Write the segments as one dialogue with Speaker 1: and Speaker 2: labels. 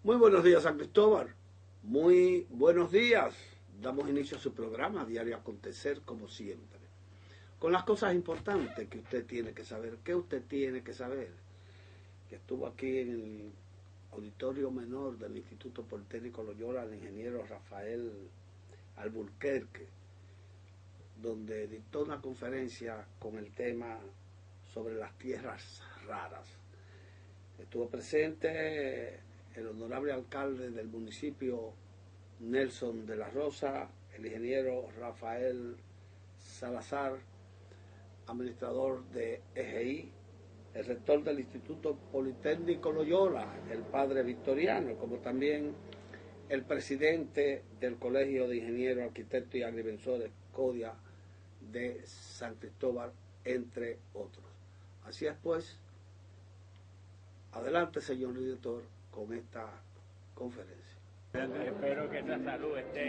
Speaker 1: Muy buenos días, San Cristóbal. Muy buenos días. Damos inicio a su programa Diario Acontecer, como siempre, con las cosas importantes que usted tiene que saber. ¿Qué usted tiene que saber? Que estuvo aquí en el auditorio menor del Instituto Politécnico Loyola el ingeniero Rafael Alburquerque, donde dictó una conferencia con el tema sobre las tierras raras. Estuvo presente el honorable alcalde del municipio, Nelson de la Rosa, el ingeniero Rafael Salazar, administrador de EGI, el rector del Instituto Politécnico Loyola, el padre Victoriano, como también el presidente del Colegio de Ingenieros, Arquitectos y Agrimensores, CODIA, de San Cristóbal, entre otros. Así es pues, adelante, señor director, con esta conferencia.
Speaker 2: Espero que esa salud esté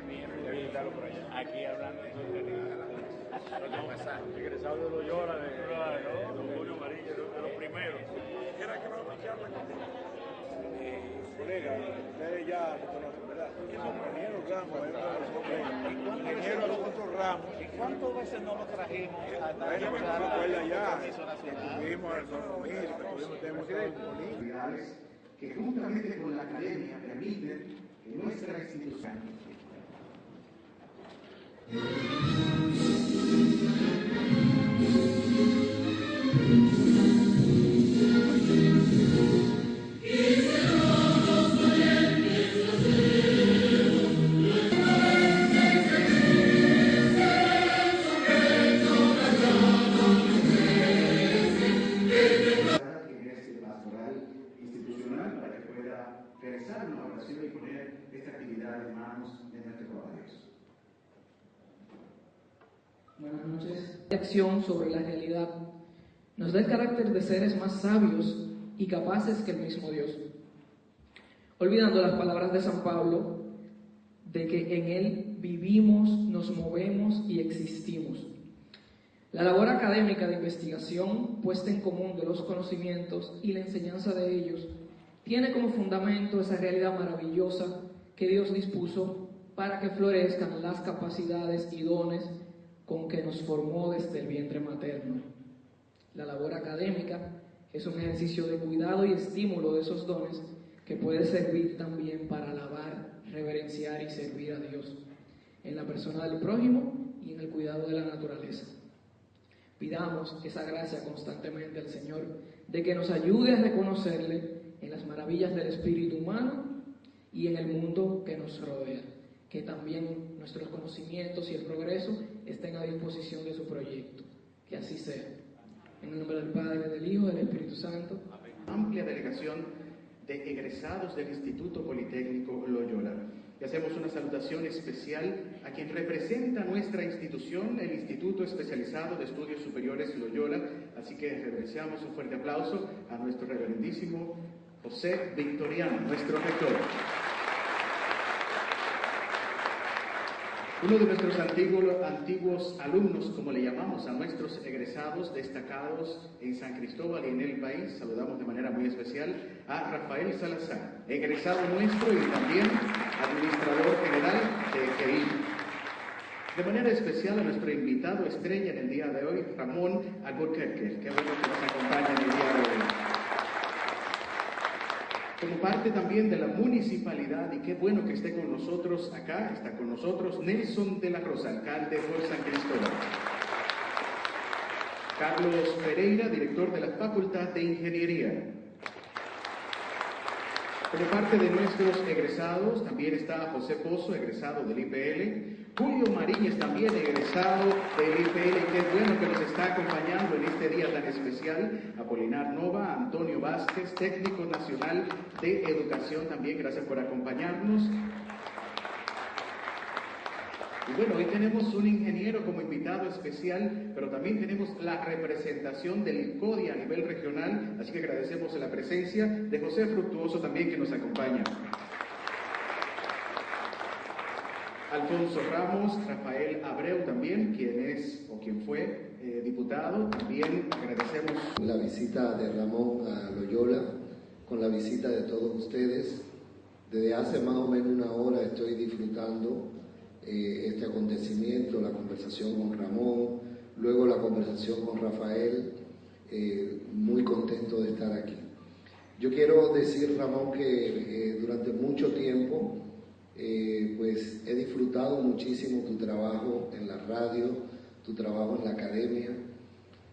Speaker 2: bien, aquí hablando
Speaker 3: egresado de Loyola, de Don Julio Marín, de los primeros. Quisiera que me lo charla contigo. Colega, ustedes ya lo conocen, ¿verdad? Ingeniero Ramos, ingeniero Alonso Ramos.
Speaker 2: ¿Y cuántas veces no lo trajimos a
Speaker 3: Bueno, que no se acuerda ya, que tuvimos al Sonomir, que tuvimos
Speaker 4: actividades que juntamente con la academia permiten que nuestra institución realizar una oración y poner esta actividad en manos de nuestro Papá Dios.
Speaker 5: Buenas noches. Acción sobre la realidad nos da el carácter de seres más sabios y capaces que el mismo Dios, olvidando las palabras de San Pablo de que en Él vivimos, nos movemos y existimos. La labor académica de investigación, puesta en común de los conocimientos y la enseñanza de ellos, tiene como fundamento esa realidad maravillosa que Dios dispuso para que florezcan las capacidades y dones con que nos formó desde el vientre materno. La labor académica es un ejercicio de cuidado y estímulo de esos dones que puede servir también para alabar, reverenciar y servir a Dios en la persona del prójimo y en el cuidado de la naturaleza. Pidamos esa gracia constantemente al Señor de que nos ayude a reconocerle en las maravillas del espíritu humano y en el mundo que nos rodea, que también nuestros conocimientos y el progreso estén a disposición de su proyecto. Que así sea. En el nombre del Padre, del Hijo y del Espíritu Santo.
Speaker 4: Amplia delegación de egresados del Instituto Politécnico Loyola. Y hacemos una salutación especial a quien representa nuestra institución, el Instituto Especializado de Estudios Superiores Loyola. Así que reverenciamos un fuerte aplauso a nuestro reverendísimo José Victoriano, nuestro rector. Uno de nuestros antiguos alumnos, como le llamamos a nuestros egresados destacados en San Cristóbal y en el país, saludamos de manera muy especial a Rafael Salazar, egresado nuestro y también administrador general de EGI. De manera especial a nuestro invitado estrella en el día de hoy, Ramón Alburquerque. Qué bueno que nos acompaña en el día de hoy. Como parte también de la municipalidad, y qué bueno que esté con nosotros acá, está con nosotros Nelson de la Rosa, alcalde por San Cristóbal. Carlos Pereira, director de la Facultad de Ingeniería. Como parte de nuestros egresados, también está José Pozo, egresado del IPL, Julio Mariñez, también egresado del IPL, qué bueno que nos está acompañando en este día tan especial, Apolinar Nova, Antonio Vázquez, técnico nacional de educación, también gracias por acompañarnos. Y bueno, hoy tenemos un ingeniero como invitado especial, pero también tenemos la representación del CODI a nivel regional, así que agradecemos la presencia de José Fructuoso también que nos acompaña. Alfonso Ramos, Rafael Abreu también, quien fue diputado, también agradecemos
Speaker 6: la visita de Ramón a Loyola, con la visita de todos ustedes. Desde hace más o menos una hora estoy disfrutando este acontecimiento, la conversación con Ramón, luego la conversación con Rafael, muy contento de estar aquí. Yo quiero decir, Ramón, que durante mucho tiempo pues he disfrutado muchísimo tu trabajo en la radio, tu trabajo en la academia.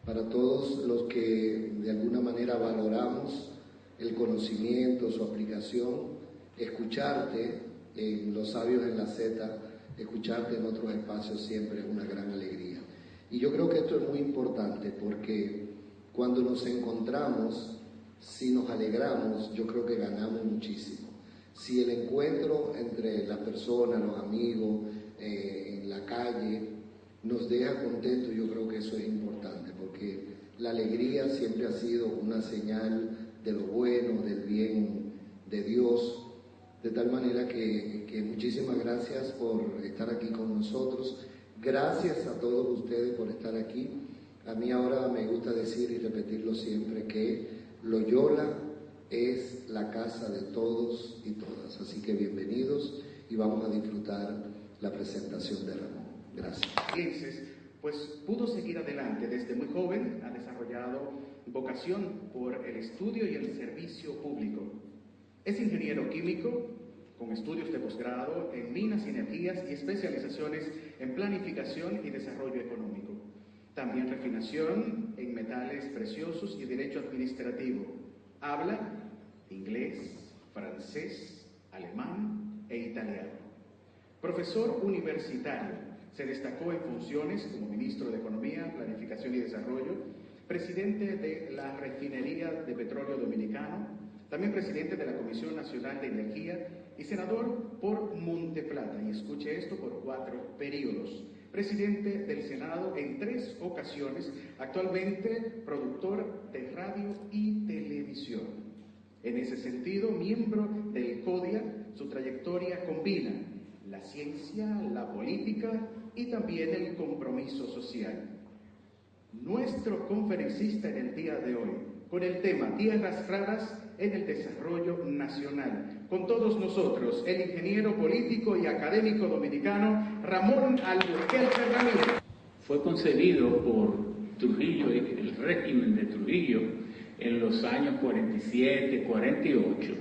Speaker 6: Para todos los que de alguna manera valoramos el conocimiento, su aplicación, escucharte en Los Sabios en la Z, escucharte en otros espacios siempre es una gran alegría. Y yo creo que esto es muy importante porque cuando nos encontramos, si nos alegramos, yo creo que ganamos muchísimo. Si el encuentro entre las personas, los amigos, en la calle, nos deja contentos, yo creo que eso es importante, porque la alegría siempre ha sido una señal de lo bueno, del bien de Dios. De tal manera que muchísimas gracias por estar aquí con nosotros. Gracias a todos ustedes por estar aquí. A mí ahora me gusta decir y repetirlo siempre que Loyola es la casa de todos y todas. Así que bienvenidos y vamos a disfrutar la presentación de Ramón. Gracias.
Speaker 4: Pues pudo seguir adelante desde muy joven, ha desarrollado vocación por el estudio y el servicio público. Es ingeniero químico, con estudios de posgrado en minas y energías y especializaciones en planificación y desarrollo económico. También refinación en metales preciosos y derecho administrativo. Habla inglés, francés, alemán e italiano. Profesor universitario, se destacó en funciones como ministro de Economía, Planificación y Desarrollo, presidente de la Refinería de Petróleo Dominicano, también presidente de la Comisión Nacional de Energía y senador por Monteplata, y escuche esto, por 4 periodos. Presidente del Senado en 3 ocasiones, actualmente productor de radio y televisión. En ese sentido, miembro del CODIA, su trayectoria combina la ciencia, la política y también el compromiso social. Nuestro conferencista en el día de hoy, con el tema Tierras Raras en el Desarrollo Nacional. Con todos nosotros, el ingeniero político y académico dominicano Ramón Alburquerque Ramírez.
Speaker 2: Fue concebido por Trujillo, el régimen de Trujillo, en los años 47, 48,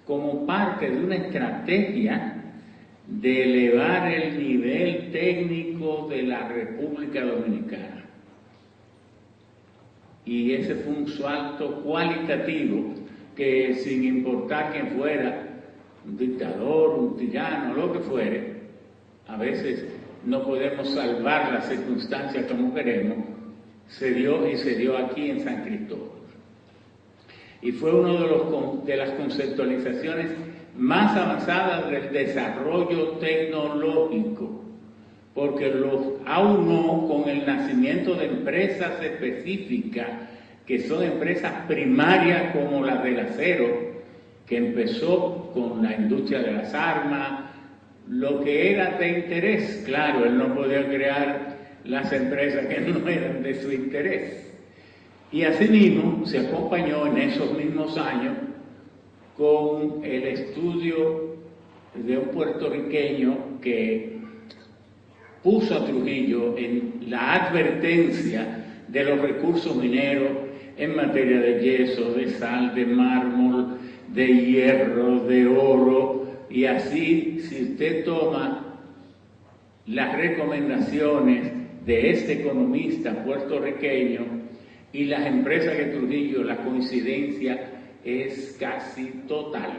Speaker 2: como parte de una estrategia de elevar el nivel técnico de la República Dominicana. Y ese fue un salto cualitativo que, sin importar quién fuera, un dictador, un tirano, lo que fuere, a veces no podemos salvar las circunstancias como queremos, se dio y se dio aquí en San Cristóbal. Y fue una de las conceptualizaciones más avanzadas del desarrollo tecnológico, porque los aunó con el nacimiento de empresas específicas, que son empresas primarias como la del acero, que empezó con la industria de las armas, lo que era de interés. Claro, él no podía crear las empresas que no eran de su interés. Y asimismo se acompañó en esos mismos años con el estudio de un puertorriqueño que puso a Trujillo en la advertencia de los recursos mineros en materia de yeso, de sal, de mármol, de hierro, de oro, y así, si usted toma las recomendaciones de este economista puertorriqueño y las empresas que Trujillo, la coincidencia es casi total.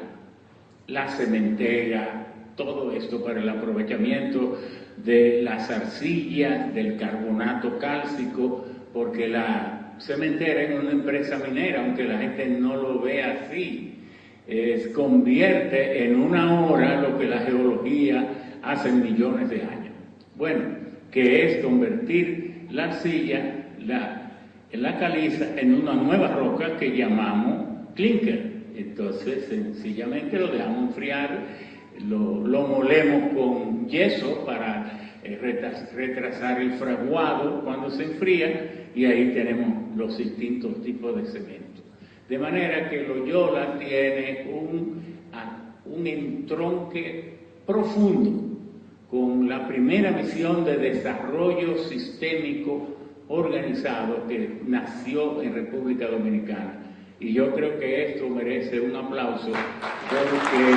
Speaker 2: La cementera, todo esto para el aprovechamiento de las arcillas, del carbonato cálcico, porque la cementera es una empresa minera, aunque la gente no lo vea así. Convierte en una hora lo que la geología hace millones de años. Bueno, que es convertir la arcilla, la caliza, en una nueva roca que llamamos clinker. Entonces, sencillamente lo dejamos enfriar, lo molemos con yeso para retrasar el fraguado cuando se enfría, y ahí tenemos los distintos tipos de cemento. De manera que Loyola tiene un entronque profundo con la primera misión de desarrollo sistémico organizado que nació en República Dominicana. Y yo creo que esto merece un aplauso, porque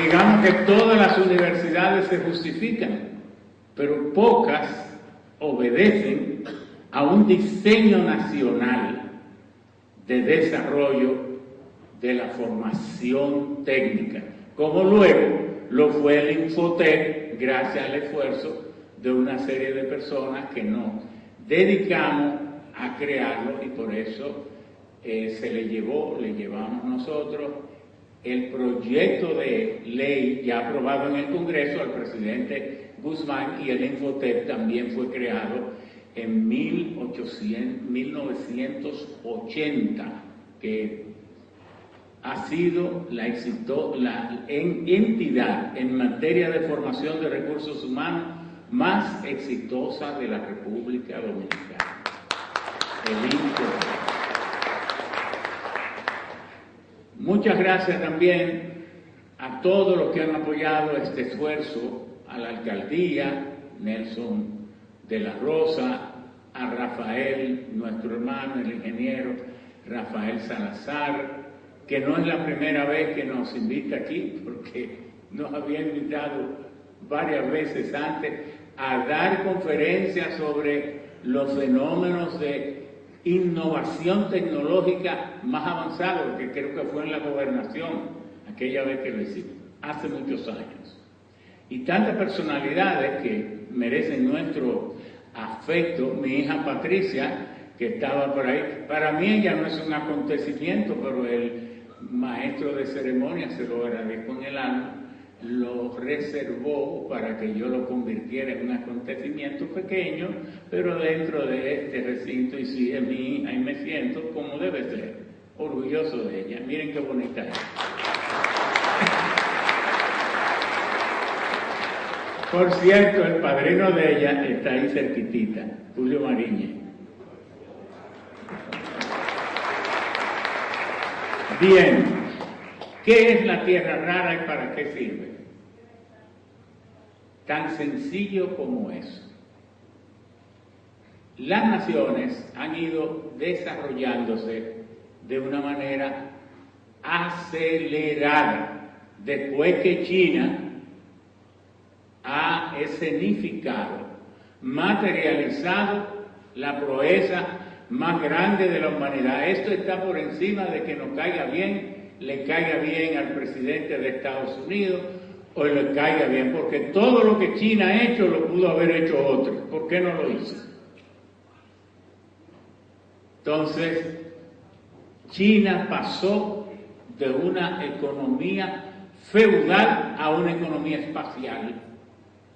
Speaker 2: digamos que todas las universidades se justifican, pero pocas obedecen a un diseño nacional de desarrollo de la formación técnica, como luego lo fue el Infotec, gracias al esfuerzo de una serie de personas que nos dedicamos a crearlo, y por eso le llevamos nosotros el proyecto de ley ya aprobado en el Congreso al presidente Guzmán, y el Infotec también fue creado en 1980, que ha sido la entidad en materia de formación de recursos humanos más exitosa de la República Dominicana. El Infotec. Muchas gracias también a todos los que han apoyado este esfuerzo, a la alcaldía, Nelson de la Rosa, a Rafael, nuestro hermano, el ingeniero Rafael Salazar, que no es la primera vez que nos invita aquí, porque nos había invitado varias veces antes a dar conferencias sobre los fenómenos de innovación tecnológica más avanzados, que creo que fue en la gobernación, aquella vez que lo hicimos, hace muchos años. Y tantas personalidades que merecen nuestro afecto. Mi hija Patricia, que estaba por ahí, para mí ella no es un acontecimiento, pero el maestro de ceremonia, se lo agradezco en el alma, lo reservó para que yo lo convirtiera en un acontecimiento pequeño, pero dentro de este recinto, y sí, es mi hija, y me siento como debe ser, orgulloso de ella. Miren qué bonita es. Por cierto, el padrino de ella está ahí cerquitita, Julio Mariñez. Bien, ¿qué es la tierra rara y para qué sirve? Tan sencillo como eso. Las naciones han ido desarrollándose de una manera acelerada después que China ha escenificado, materializado la proeza más grande de la humanidad. Esto está por encima de que nos caiga bien, le caiga bien al presidente de Estados Unidos o le caiga bien, porque todo lo que China ha hecho lo pudo haber hecho otro. ¿Por qué no lo hizo? Entonces, China pasó de una economía feudal a una economía espacial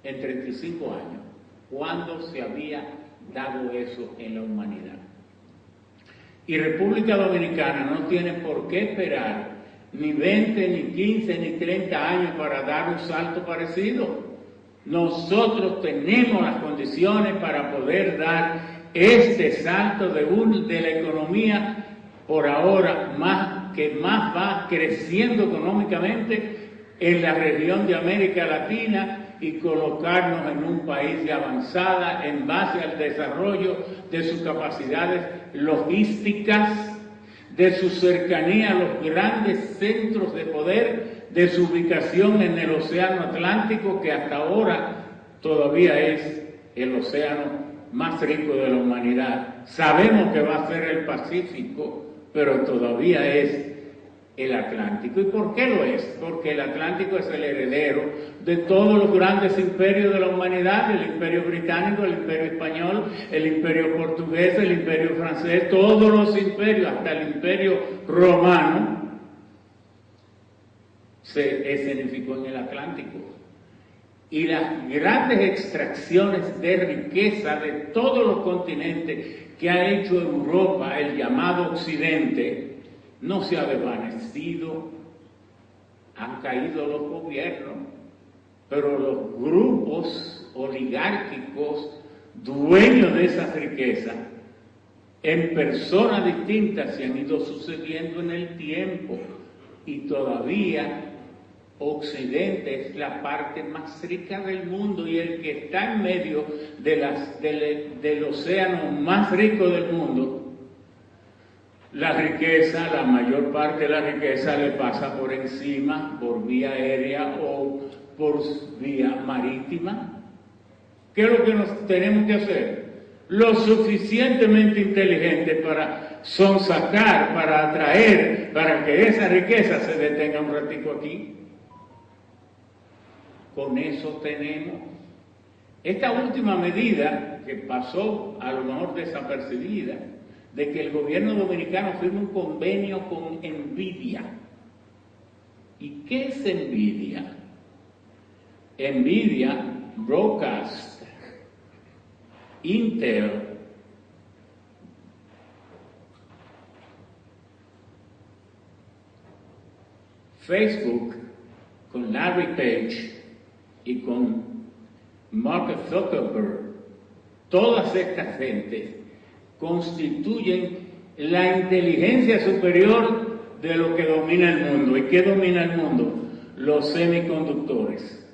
Speaker 2: en 35 años. ¿Cuándo se había dado eso en la humanidad? Y República Dominicana no tiene por qué esperar ni 20, ni 15, ni 30 años para dar un salto parecido. Nosotros tenemos las condiciones para poder dar este salto de la economía por ahora que más va creciendo económicamente en la región de América Latina, y colocarnos en un país de avanzada en base al desarrollo de sus capacidades logísticas, de su cercanía a los grandes centros de poder, de su ubicación en el Océano Atlántico, que hasta ahora todavía es el océano más rico de la humanidad. Sabemos que va a ser el Pacífico, pero todavía es el Atlántico. ¿Y por qué lo es? Porque el Atlántico es el heredero de todos los grandes imperios de la humanidad: el imperio británico, el imperio español, el imperio portugués, el imperio francés, todos los imperios, hasta el imperio romano, se escenificó en el Atlántico. Y las grandes extracciones de riqueza de todos los continentes que ha hecho Europa, el llamado Occidente, no se ha desvanecido. Han caído los gobiernos, pero los grupos oligárquicos dueños de esas riquezas, en personas distintas, se han ido sucediendo en el tiempo, y todavía Occidente es la parte más rica del mundo, y el que está en medio del océano más rico del mundo, la riqueza, la mayor parte de la riqueza le pasa por encima, por vía aérea o por vía marítima. ¿Qué es lo que nos tenemos que hacer? Lo suficientemente inteligente para sonsacar, para atraer, para que esa riqueza se detenga un ratico aquí. Con eso tenemos. Esta última medida, que pasó a lo mejor desapercibida, de que el gobierno dominicano firme un convenio con NVIDIA. ¿Y qué es NVIDIA? NVIDIA, Broadcast, Intel, Facebook, con Larry Page y con Mark Zuckerberg, todas estas gentes constituyen la inteligencia superior de lo que domina el mundo. ¿Y qué domina el mundo? Los semiconductores.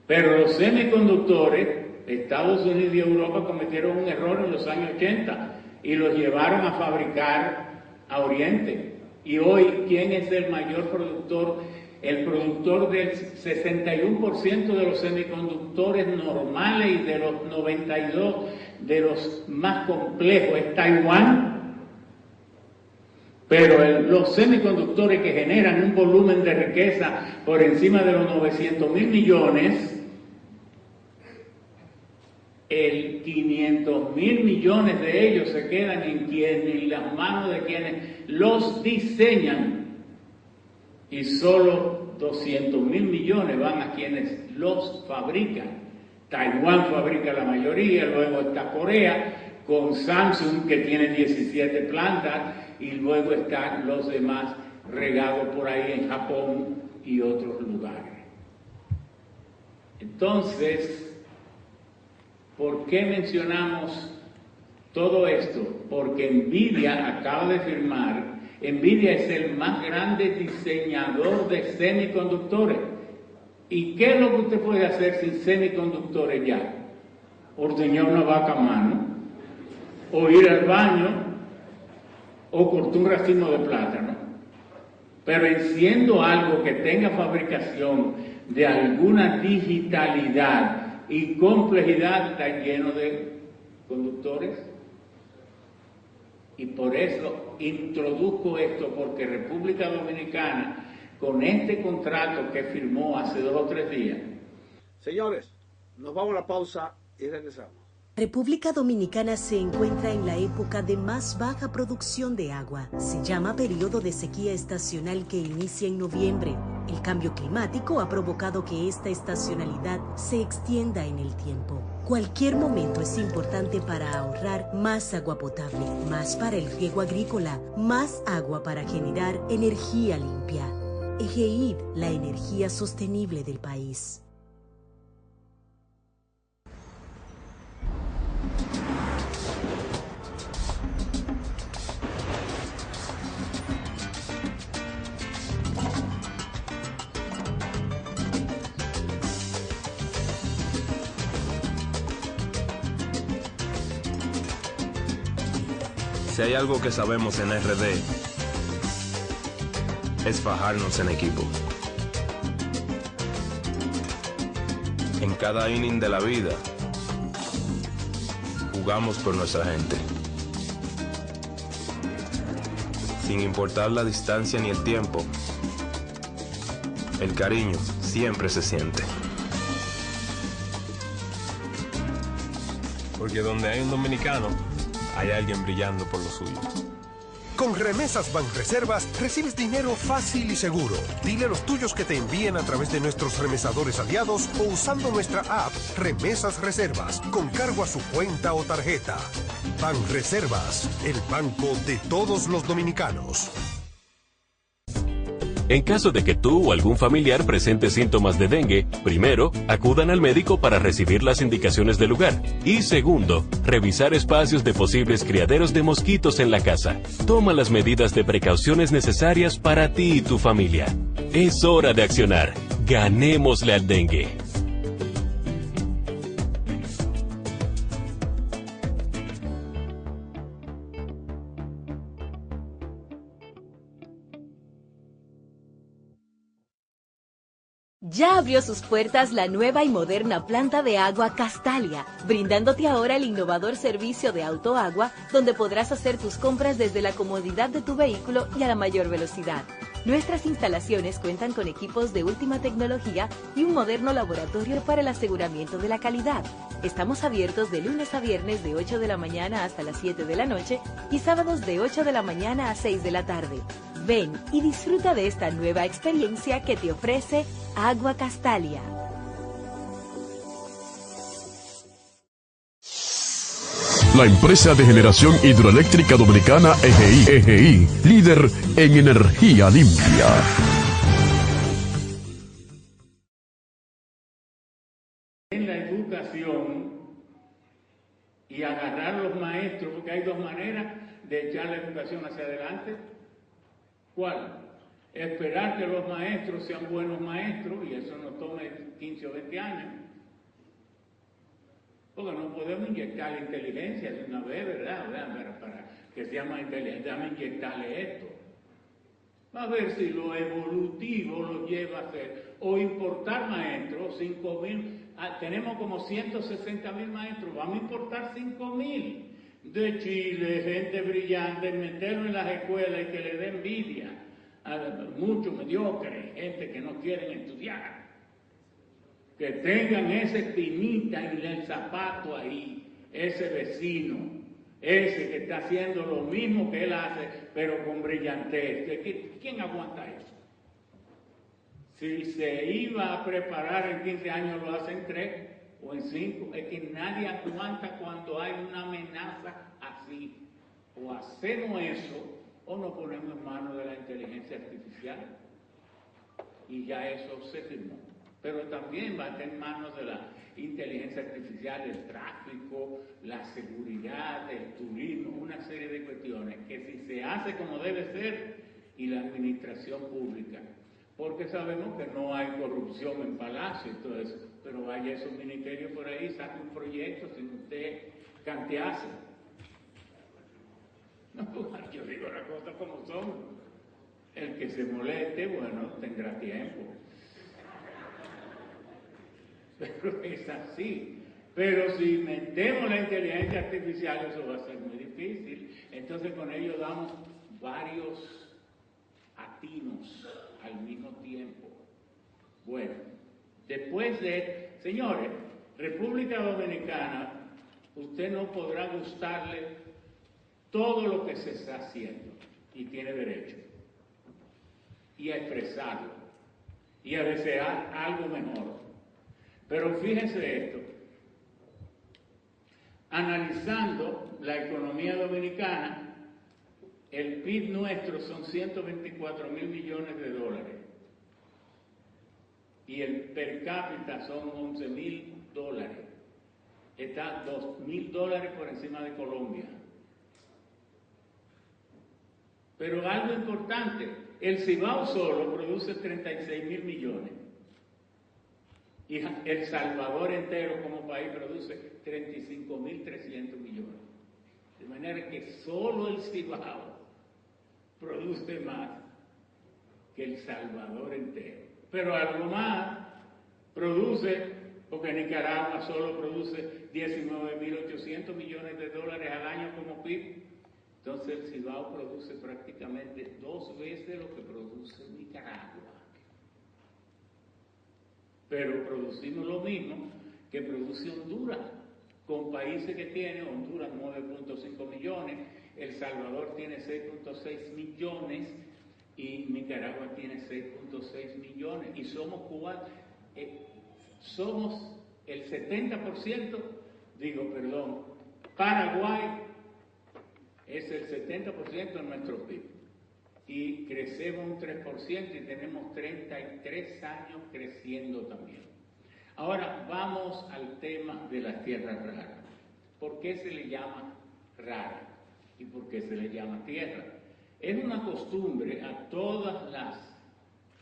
Speaker 2: Pero los semiconductores, Estados Unidos y Europa cometieron un error en los años 80 y los llevaron a fabricar a Oriente. Y hoy, ¿quién es el mayor productor? El productor del 61% de los semiconductores normales y de los 92% de los más complejos es Taiwán. Pero los semiconductores que generan un volumen de riqueza por encima de los 900.000 millones, el 500.000 millones de ellos se quedan en las manos de quienes los diseñan, y solo 200.000 millones van a quienes los fabrican. Taiwán fabrica la mayoría, luego está Corea con Samsung, que tiene 17 plantas, y luego están los demás regados por ahí en Japón y otros lugares. Entonces, ¿por qué mencionamos todo esto? Porque NVIDIA acaba de firmar. NVIDIA es el más grande diseñador de semiconductores. ¿Y qué es lo que usted puede hacer sin semiconductores ya? Ordeñar una vaca a mano, o ir al baño, o cortar un racimo de plátano. Pero siendo algo que tenga fabricación de alguna digitalidad y complejidad, está lleno de conductores. Y por eso introduzco esto, porque República Dominicana, con este contrato que firmó hace 2 o 3 días.
Speaker 1: Señores, nos vamos a la pausa y regresamos.
Speaker 7: República Dominicana se encuentra en la época de más baja producción de agua. Se llama periodo de sequía estacional, que inicia en noviembre. El cambio climático ha provocado que esta estacionalidad se extienda en el tiempo. Cualquier momento es importante para ahorrar más agua potable, más para el riego agrícola, más agua para generar energía limpia. EGEID, la energía sostenible del país.
Speaker 8: Si hay algo que sabemos en RD, es fajarnos en equipo. En cada inning de la vida, jugamos por nuestra gente. Sin importar la distancia ni el tiempo, el cariño siempre se siente. Porque donde hay un dominicano, hay alguien brillando por lo suyo.
Speaker 9: Con Remesas Banreservas recibes dinero fácil y seguro. Dile a los tuyos que te envíen a través de nuestros remesadores aliados o usando nuestra app Remesas Reservas con cargo a su cuenta o tarjeta. Banreservas, el banco de todos los dominicanos.
Speaker 10: En caso de que tú o algún familiar presente síntomas de dengue, primero, acudan al médico para recibir las indicaciones del lugar. Y segundo, revisar espacios de posibles criaderos de mosquitos en la casa. Toma las medidas de precauciones necesarias para ti y tu familia. Es hora de accionar. Ganémosle al dengue.
Speaker 11: Ya abrió sus puertas la nueva y moderna planta de agua Castalia, brindándote ahora el innovador servicio de autoagua, donde podrás hacer tus compras desde la comodidad de tu vehículo y a la mayor velocidad. Nuestras instalaciones cuentan con equipos de última tecnología y un moderno laboratorio para el aseguramiento de la calidad. Estamos abiertos de lunes a viernes de 8 de la mañana hasta las 7 de la noche y sábados de 8 de la mañana a 6 de la tarde. Ven y disfruta de esta nueva experiencia que te ofrece Agua Castalia.
Speaker 12: La empresa de generación hidroeléctrica dominicana EGI, líder en energía limpia.
Speaker 2: En la educación y agarrar a los maestros, porque hay dos maneras de echar la educación hacia adelante. ¿Cuál? Esperar que los maestros sean buenos maestros, y eso nos tome 15 o 20 años. Porque no podemos inyectarle inteligencia de una vez, ¿verdad? Para que sea más inteligente, déjame inyectarle esto. A ver si lo evolutivo lo lleva a hacer. O importar maestros, 5.000, tenemos como 160.000 maestros, vamos a importar 5.000 de Chile, gente brillante, meterlo en las escuelas y que le dé envidia a muchos mediocres, gente que no quieren estudiar, que tengan esa espinita en el zapato ahí, ese vecino, ese que está haciendo lo mismo que él hace, pero con brillantez. ¿Quién aguanta eso? Si se iba a preparar en 15 años, lo hace en 3 o en 5. Es que nadie aguanta cuando hay una amenaza así. O hacemos eso, o nos ponemos en manos de la inteligencia artificial. Y ya eso se firmó. Pero también va a estar en manos de la inteligencia artificial, el tráfico, la seguridad, el turismo, una serie de cuestiones que si se hace como debe ser, y la administración pública, porque sabemos que no hay corrupción en Palacio y todo eso, pero vaya esos ministerios por ahí, saque un proyecto sin usted cantearse. No, yo digo las cosas como son. El que se moleste, bueno, tendrá tiempo. Pero es así. Pero si metemos la inteligencia artificial, eso va a ser muy difícil. Entonces con ello damos varios atinos al mismo tiempo. Bueno, después de... Señores, República Dominicana, usted no podrá gustarle todo lo que se está haciendo, y tiene derecho, y a expresarlo, y a desear algo mejor. Pero fíjense esto, analizando la economía dominicana, el PIB nuestro son 124.000 millones de dólares y el per cápita son 11.000 dólares. Está 2.000 dólares por encima de Colombia. Pero algo importante, el Cibao solo produce 36.000 millones. Y El Salvador entero como país produce 35.300 millones. De manera que solo el Cibao produce más que El Salvador entero. Pero algo más, produce porque Nicaragua solo produce 19.800 millones de dólares al año como PIB. Entonces el Cibao produce prácticamente 2 veces lo que produce Nicaragua. Pero producimos lo mismo que produce Honduras, con países que tiene Honduras 9.5 millones, El Salvador tiene 6.6 millones y Nicaragua tiene 6.6 millones. Y somos Cuba, somos el 70%, Paraguay es el 70% de nuestro PIB y crecemos un 3% y tenemos 33 años creciendo también. Ahora vamos al tema de las tierras raras. ¿Por qué se le llama rara? ¿Y por qué se le llama tierra? Es una costumbre a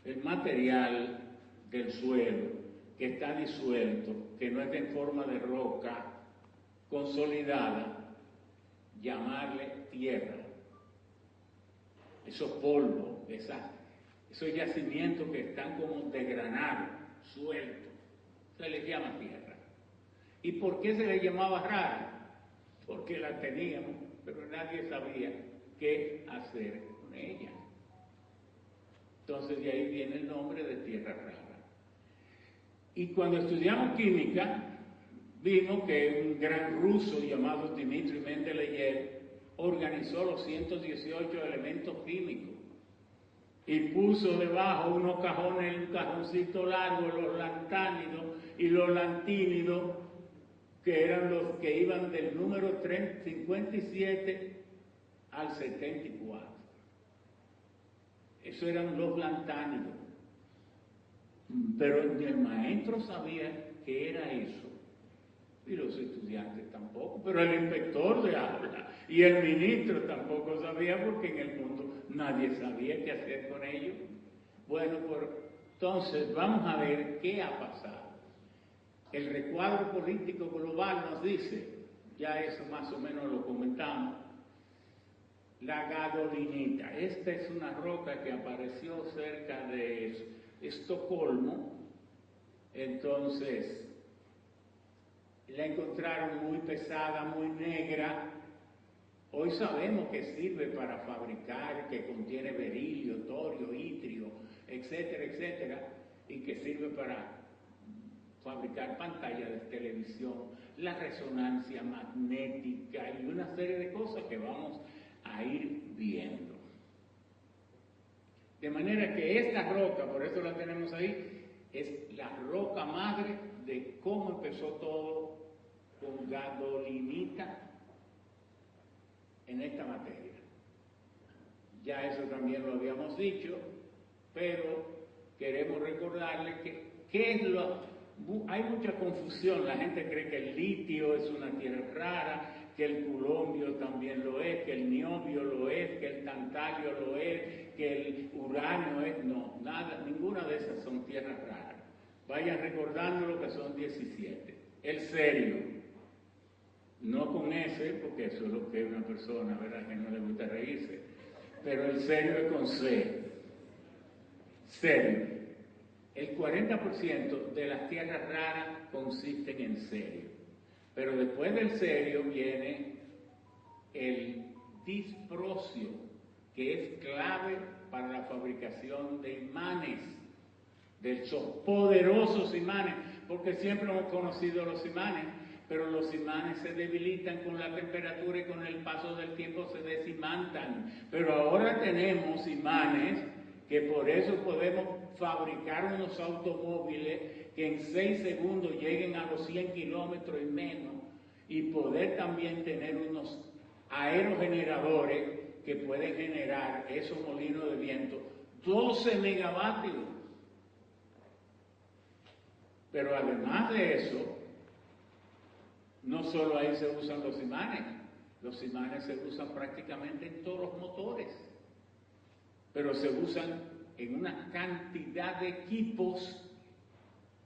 Speaker 2: el material del suelo que está disuelto, que no está en forma de roca consolidada, llamarle tierra. Esos polvos, esos yacimientos que están como desgranados, sueltos, se les llama tierra. ¿Y por qué se les llamaba rara? Porque la teníamos, pero nadie sabía qué hacer con ella. Entonces de ahí viene el nombre de tierra rara. Y cuando estudiamos química, vimos que un gran ruso llamado Dmitry Mendeleev organizó los 118 elementos químicos y puso debajo unos cajones, un cajoncito largo, los lantánidos y los lantínidos, que eran los que iban del número 57 al 74. Esos eran los lantánidos. Pero ni el maestro sabía qué era eso, y los estudiantes tampoco, pero el inspector de aula y el ministro tampoco sabía, porque en el mundo nadie sabía qué hacer con ellos. Bueno, pues entonces vamos a ver qué ha pasado. El recuadro político global nos dice, ya eso más o menos lo comentamos, la gadolinita. Esta es una roca que apareció cerca de Estocolmo. Entonces la encontraron muy pesada, muy negra. Hoy sabemos que sirve para fabricar, que contiene berilio, torio, itrio, etcétera, etcétera, y que sirve para fabricar pantallas de televisión, la resonancia magnética y una serie de cosas que vamos a ir viendo. De manera que esta roca, por eso la tenemos ahí, es la roca madre de cómo empezó todo con gadolinita en esta materia. Ya eso también lo habíamos dicho, pero queremos recordarles que hay mucha confusión. La gente cree que el litio es una tierra rara, que el culombio también lo es, que el niobio lo es, que el tantalio lo es, que el uranio es. No, nada, ninguna de esas son tierras raras. Vayan recordando lo que son 17. El cerio, no con ese, porque eso es lo que es una persona, ¿verdad?, que no le gusta reírse, pero el cerio es con C. Cerio. El 40% de las tierras raras consisten en cerio. Pero después del cerio viene el disprosio, que es clave para la fabricación de imanes, de esos poderosos imanes, porque siempre hemos conocido los imanes, pero los imanes se debilitan con la temperatura y con el paso del tiempo se desimantan. Pero ahora tenemos imanes que por eso podemos fabricar unos automóviles que en 6 segundos lleguen a los 100 kilómetros y menos, y poder también tener unos aerogeneradores que pueden generar esos molinos de viento 12 megavatios. Pero además de eso, no solo ahí se usan los imanes se usan prácticamente en todos los motores, pero se usan en una cantidad de equipos.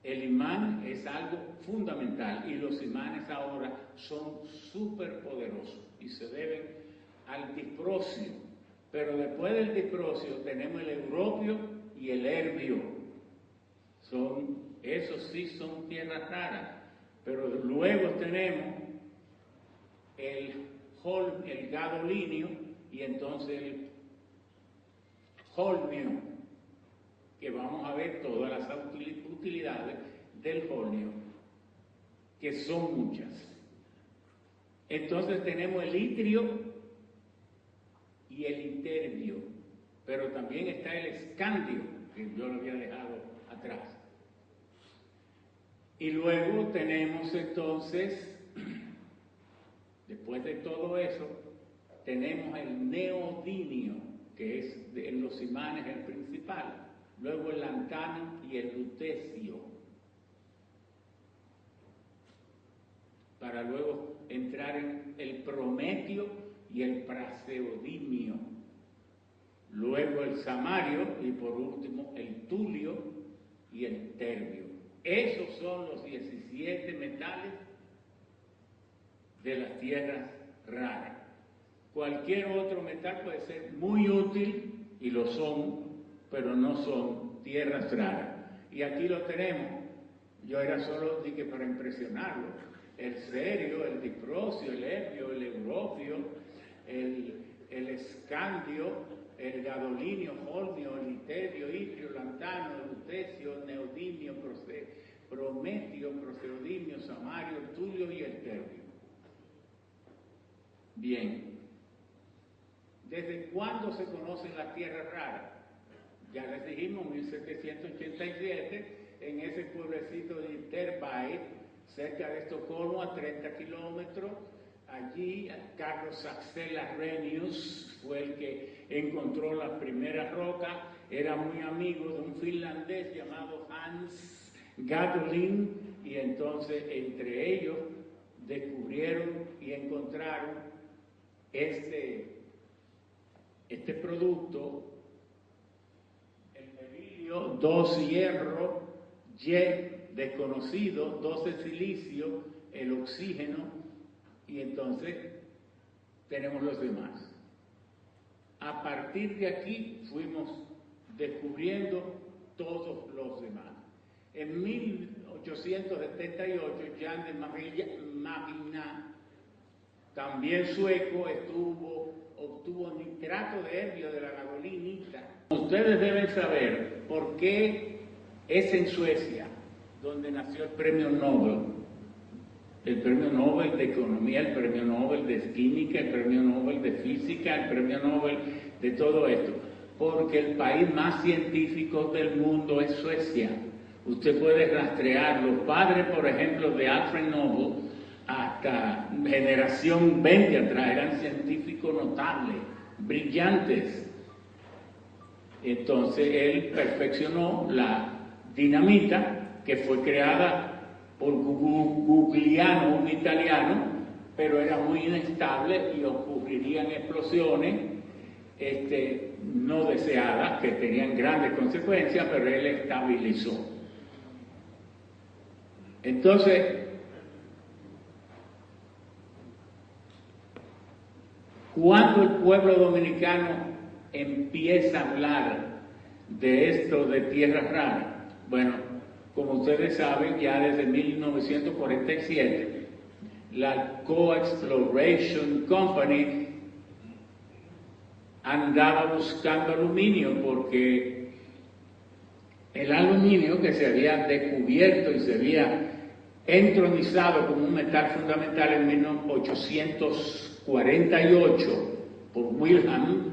Speaker 2: El imán es algo fundamental y los imanes ahora son súper poderosos y se deben al disprosio. Pero después del disprosio tenemos el europio y el herbio. Son esos sí son tierras raras, pero luego tenemos el gadolinio y entonces el holmio, que vamos a ver todas las utilidades del holmio, que son muchas. Entonces tenemos el itrio y el iterbio, pero también está el escandio, que yo lo había dejado atrás. Y luego tenemos entonces, después de todo eso, tenemos el neodimio, que es en los imanes el principal, luego el lantano y el lutecio, para luego entrar en el prometio y el praseodimio, luego el samario y por último el tulio y el terbio. Esos son los 17 metales de las tierras raras. Cualquier otro metal puede ser muy útil, y lo son, pero no son tierras raras. Y aquí lo tenemos. Yo era solo dije para impresionarlo. El cerio, el dicrosio, el epio, el europio, el escandio, el gadolinio, holmio, el iterio, itrio, lantano, lutecio, neodimio, prometio, praseodimio, samario, tulio y el terbio. Bien. ¿Desde cuándo se conocen las tierras raras? Ya les dijimos, 1787, en ese pueblecito de Iterbay, cerca de Estocolmo, a 30 kilómetros. Allí Carlos Axel Arrhenius fue el que encontró las primeras rocas. Era muy amigo de un finlandés llamado Hans Gadolin, y entonces entre ellos descubrieron y encontraron este producto, el berilio, 2 hierro, Y desconocido, 12 silicio, el oxígeno, y entonces tenemos los demás. A partir de aquí fuimos descubriendo todos los demás. En 1878, Jan de Magina, también sueco, obtuvo nitrato de herbio de la gadolinita. Ustedes deben saber por qué es en Suecia donde nació el premio Nobel. El premio Nobel de Economía, el premio Nobel de Química, el premio Nobel de Física, el premio Nobel de todo esto. Porque el país más científico del mundo es Suecia. Usted puede rastrear los padres, por ejemplo, de Alfred Nobel, hasta generación 20 atrás, eran científicos notables, brillantes. Entonces él perfeccionó la dinamita, que fue creada por Guglielmo, un italiano, pero era muy inestable y ocurrirían explosiones no deseadas, que tenían grandes consecuencias, pero él estabilizó. Entonces, cuando el pueblo dominicano empieza a hablar de esto de tierras raras, bueno, como ustedes saben, ya desde 1947, la Co-Exploration Company andaba buscando aluminio, porque el aluminio, que se había descubierto y se había entronizado como un metal fundamental en 1848 por Wilhelm,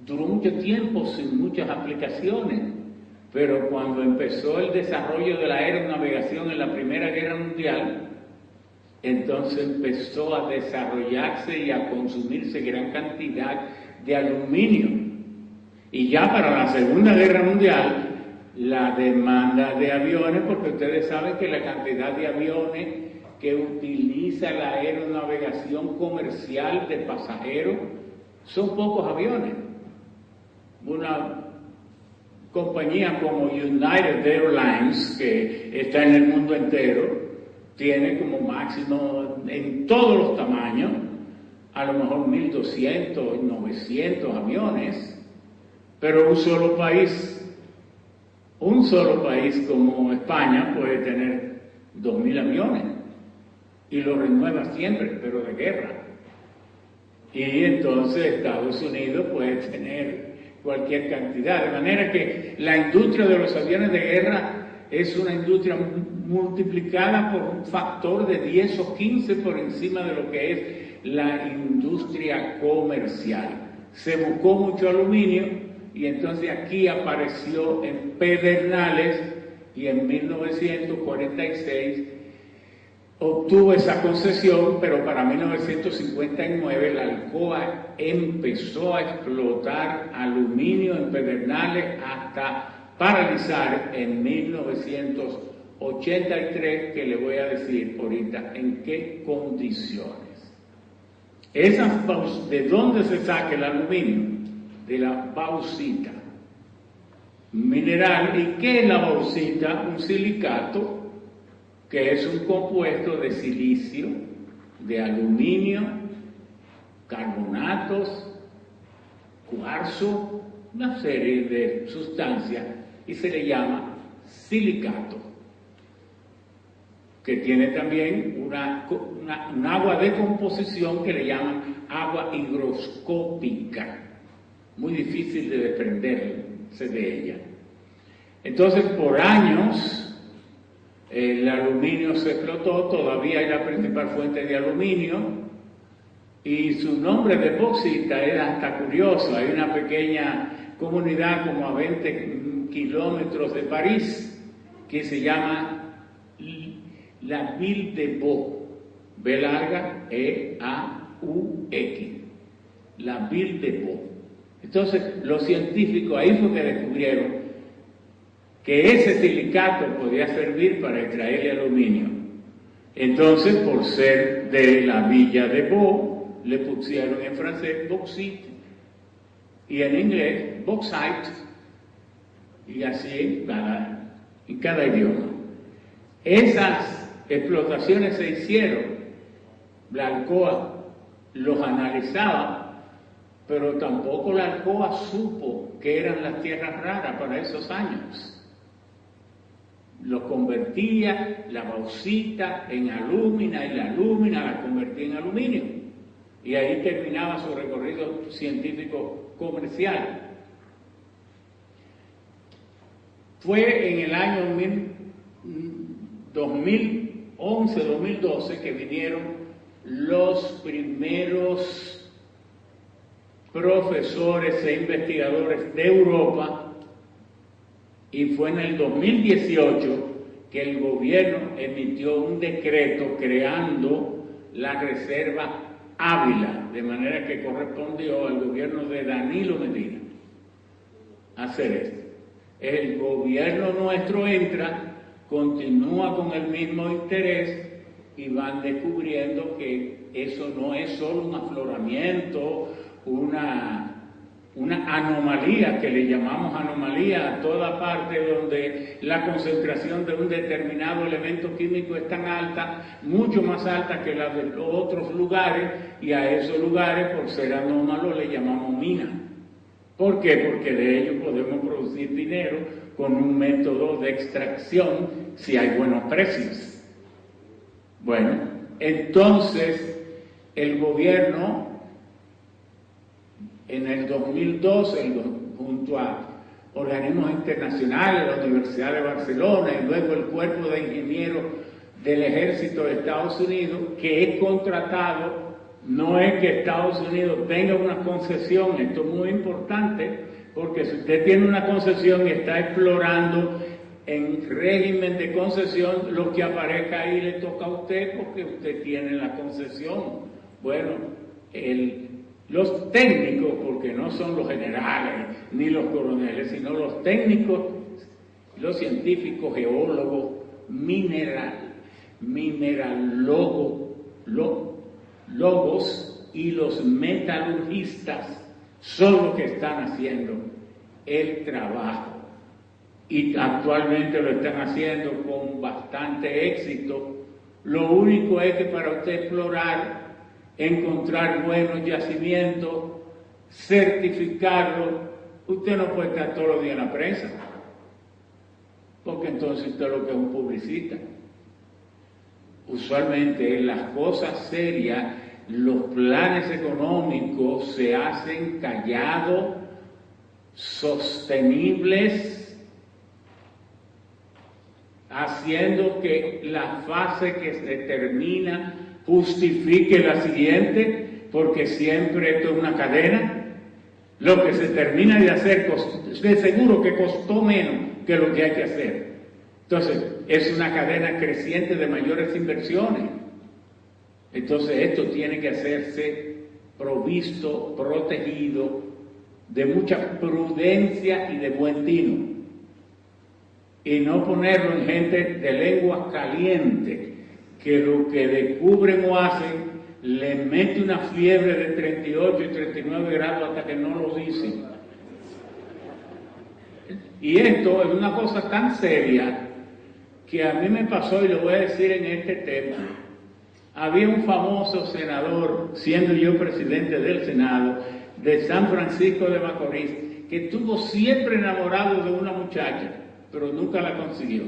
Speaker 2: duró mucho tiempo sin muchas aplicaciones. Pero cuando empezó el desarrollo de la aeronavegación en la Primera Guerra Mundial, entonces empezó a desarrollarse y a consumirse gran cantidad de aluminio. Y ya para la Segunda Guerra Mundial, la demanda de aviones, porque ustedes saben que la cantidad de aviones que utiliza la aeronavegación comercial de pasajeros son pocos aviones. Una compañía como United Airlines, que está en el mundo entero, tiene como máximo en todos los tamaños, a lo mejor 1.200, 900 aviones, pero un solo país Un solo país como España puede tener 2.000 aviones y lo renueva siempre, pero de guerra. Y entonces Estados Unidos puede tener cualquier cantidad, de manera que la industria de los aviones de guerra es una industria multiplicada por un factor de 10 o 15 por encima de lo que es la industria comercial. Se buscó mucho aluminio y entonces aquí apareció en Pedernales y en 1946 obtuvo esa concesión, pero para 1959 la Alcoa empezó a explotar aluminio en Pedernales hasta paralizar en 1983, que le voy a decir ahorita en qué condiciones. ¿De dónde se saca el aluminio? De la bauxita mineral. ¿Y qué es la bauxita? Un silicato que es un compuesto de silicio, de aluminio, carbonatos, cuarzo, una serie de sustancias, y se le llama silicato, que tiene también un agua de composición que le llaman agua higroscópica, muy difícil de desprenderse de ella. Entonces, por años, el aluminio se explotó, todavía es la principal fuente de aluminio, y su nombre de bauxita era hasta curioso. Hay una pequeña comunidad como a 20 kilómetros de París que se llama la Ville de Baux, B larga, E-A-U-X, la Ville de Baux. Entonces, los científicos ahí fue que descubrieron que ese silicato podía servir para extraer el aluminio. Entonces, por ser de la Villa de Baux, le pusieron en francés bauxite y en inglés bauxite, y así en cada idioma. Esas explotaciones se hicieron, la Alcoa los analizaba, pero tampoco la Alcoa supo que eran las tierras raras para esos años. Los convertía la bauxita en alúmina y la alúmina la convertía en aluminio. Y ahí terminaba su recorrido científico comercial. Fue en el año 2011-2012 que vinieron los primeros profesores e investigadores de Europa, y fue en el 2018 que el gobierno emitió un decreto creando la Reserva Ávila, de manera que correspondió al gobierno de Danilo Medina hacer esto. El gobierno nuestro entra, continúa con el mismo interés y van descubriendo que eso no es solo un afloramiento, una anomalía, que le llamamos anomalía a toda parte donde la concentración de un determinado elemento químico es tan alta, mucho más alta que la de los otros lugares, y a esos lugares, por ser anómalos, le llamamos mina. ¿Por qué? Porque de ellos podemos producir dinero con un método de extracción si hay buenos precios. Bueno, entonces el gobierno en el 2012, junto a organismos internacionales, la Universidad de Barcelona y luego el Cuerpo de Ingenieros del Ejército de Estados Unidos, que es contratado, no es que Estados Unidos tenga una concesión, esto es muy importante, porque si usted tiene una concesión y está explorando en régimen de concesión, lo que aparezca ahí le toca a usted porque usted tiene la concesión. Bueno, los técnicos, porque no son los generales ni los coroneles, sino los técnicos, los científicos, geólogos, mineralólogos y los metalurgistas son los que están haciendo el trabajo. Y actualmente lo están haciendo con bastante éxito. Lo único es que para usted explorar, encontrar buenos yacimientos, certificarlos, usted no puede estar todos los días en la prensa. porque entonces usted lo que es un publicista. Usualmente en las cosas serias, los planes económicos se hacen callados, sostenibles, haciendo que la fase que se termina justifique la siguiente, porque siempre esto es una cadena. Lo que se termina de hacer, de seguro que costó menos que lo que hay que hacer. Entonces, es una cadena creciente de mayores inversiones. Entonces, esto tiene que hacerse provisto, protegido, de mucha prudencia y de buen tino. Y no ponerlo en gente de lenguas calientes, que lo que descubren o hacen le mete una fiebre de 38 y 39 grados hasta que no lo dicen. Y esto es una cosa tan seria que a mí me pasó, y lo voy a decir en este tema. Había un famoso senador, siendo yo presidente del Senado, de San Francisco de Macorís, que estuvo siempre enamorado de una muchacha, pero nunca la consiguió.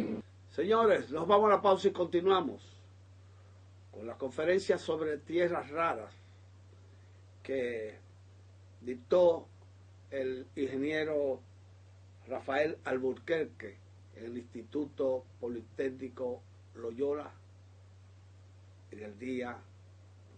Speaker 1: Señores, nos vamos a la pausa y continuamos con la conferencia sobre tierras raras que dictó el ingeniero Rafael Alburquerque en el Instituto Politécnico Loyola en el día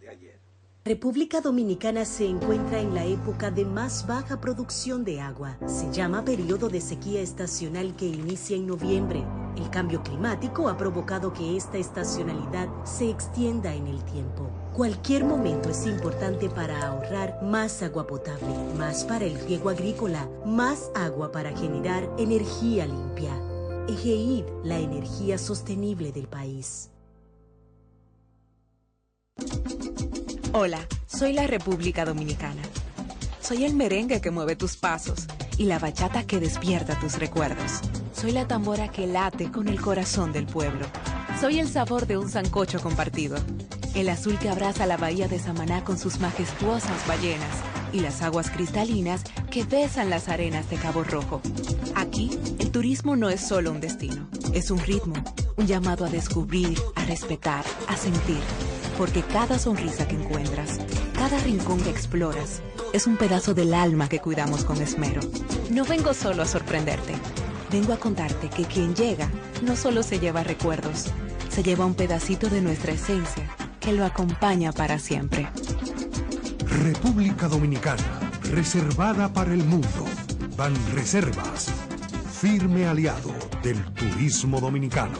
Speaker 1: de ayer.
Speaker 7: República Dominicana se encuentra en la época de más baja producción de agua. Se llama periodo de sequía estacional que inicia en noviembre. El cambio climático ha provocado que esta estacionalidad se extienda en el tiempo. Cualquier momento es importante para ahorrar más agua potable, más para el riego agrícola, más agua para generar energía limpia. EGEID, la energía sostenible del país.
Speaker 13: Hola, soy la República Dominicana. Soy el merengue que mueve tus pasos y la bachata que despierta tus recuerdos. Soy la tambora que late con el corazón del pueblo. Soy el sabor de un sancocho compartido, el azul que abraza la bahía de Samaná con sus majestuosas ballenas y las aguas cristalinas que besan las arenas de Cabo Rojo. Aquí, el turismo no es solo un destino, es un ritmo, un llamado a descubrir, a respetar, a sentir. Porque cada sonrisa que encuentras, cada rincón que exploras, es un pedazo del alma que cuidamos con esmero. No vengo solo a sorprenderte, vengo a contarte que quien llega no solo se lleva recuerdos, se lleva un pedacito de nuestra esencia que lo acompaña para siempre.
Speaker 9: República Dominicana, reservada para el mundo. Banreservas, firme aliado del turismo dominicano.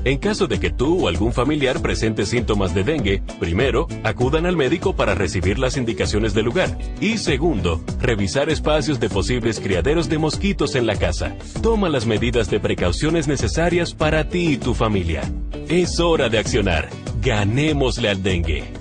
Speaker 10: En caso de que tú o algún familiar presente síntomas de dengue, primero, acudan al médico para recibir las indicaciones del lugar. Y segundo, revisar espacios de posibles criaderos de mosquitos en la casa. Toma las medidas de precauciones necesarias para ti y tu familia. Es hora de accionar. Ganémosle al dengue.